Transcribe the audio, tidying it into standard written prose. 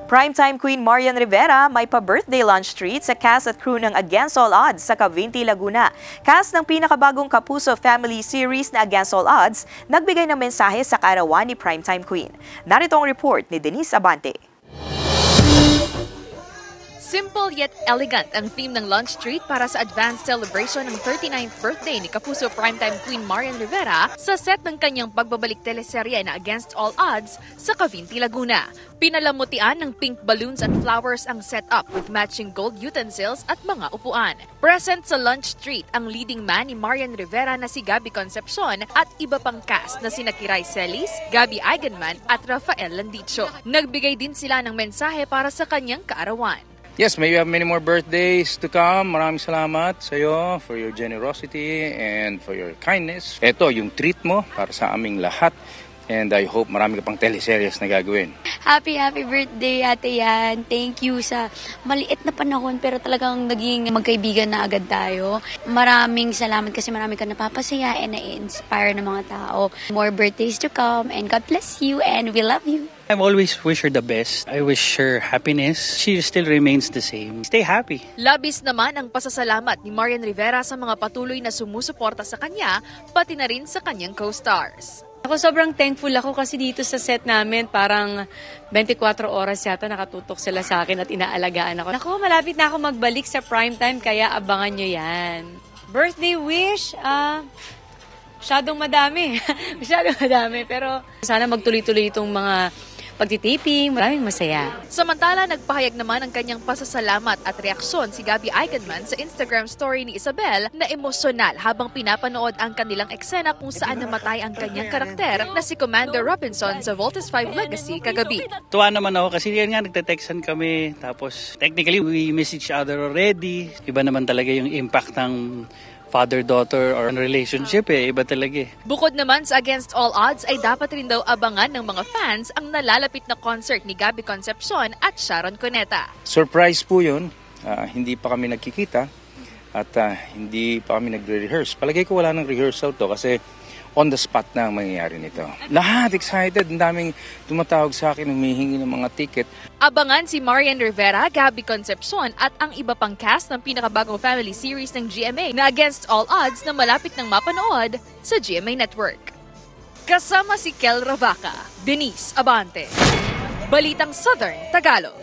Primetime Queen Marian Rivera may pa-birthday lunch treat sa cast at crew ng Against All Odds sa Cavinti, Laguna. Cast ng pinakabagong Kapuso Family Series na Against All Odds, nagbigay ng mensahe sa kaarawan ni Primetime Queen. Narito ang report ni Denise Abante. Simple yet elegant ang theme ng lunch treat para sa advanced celebration ng 39th birthday ni Kapuso Primetime Queen Marian Rivera sa set ng kanyang pagbabalik teleserye na Against All Odds sa Cavinti, Laguna. Pinalamutian ng pink balloons at flowers ang setup with matching gold utensils at mga upuan. Present sa lunch treat ang leading man ni Marian Rivera na si Gabby Concepcion at iba pang cast na sina Kiray Celis, Gabby Eigenman at Rafael Landicho. Nagbigay din sila ng mensahe para sa kanyang kaarawan. Yes, may we have many more birthdays to come. Maraming salamat sa iyo for your generosity and for your kindness. Ito, yung treat mo para sa aming lahat. And I hope marami ka pang teleseries na gagawin. Happy birthday, Ate Yan. Thank you sa maliit na panahon pero talagang naging magkaibigan na agad tayo. Maraming salamat kasi marami ka napapasaya and na-inspire ng mga tao. More birthdays to come and God bless you and we love you. I always wish her the best. I wish her happiness. She still remains the same. Stay happy. Labis naman ang pasasalamat ni Marian Rivera sa mga patuloy na sumusuporta sa kanya, pati na rin sa kanyang co-stars. Ako sobrang thankful ako kasi dito sa set namin parang 24 oras yata nakatutok sila sa akin at inaalagaan ako. Naku, malapit na ako magbalik sa primetime kaya abangan nyo yan. Birthday wish, masyadong madami. Masyadong madami pero sana magtuloy-tuloy itong mga pagtitaping, maraming masaya. Samantala, nagpahayag naman ng kanyang pasasalamat at reaksyon si Gabby Eigenman sa Instagram story ni Isabel na emosyonal habang pinapanood ang kanilang eksena kung saan namatay ang kanyang karakter na si Commander Robinson sa Voltes 5 Legacy kagabi. Tuwa naman ako kasi yan nga nagte-textan kami. Tapos technically we miss each other already. Iba naman talaga yung impact ng father-daughter or relationship iba talaga Bukod naman sa Against All Odds ay dapat rin daw abangan ng mga fans ang nalalapit na concert ni Gabby Concepcion at Sharon Cuneta. Surprise po yun. Hindi pa kami nagkikita at hindi pa kami nagre-rehearse. Palagay ko wala nang rehearsal to kasi on the spot na ang mangyayari nito. Lahat excited. Ang daming tumatawag sa akin, humihingi ng mga ticket. Abangan si Marian Rivera, Gabby Concepcion at ang iba pang cast ng pinakabagong family series ng GMA na Against All Odds na malapit nang mapanood sa GMA Network. Kasama si Kel Ravaca, Denise Abante. Balitang Southern Tagalog.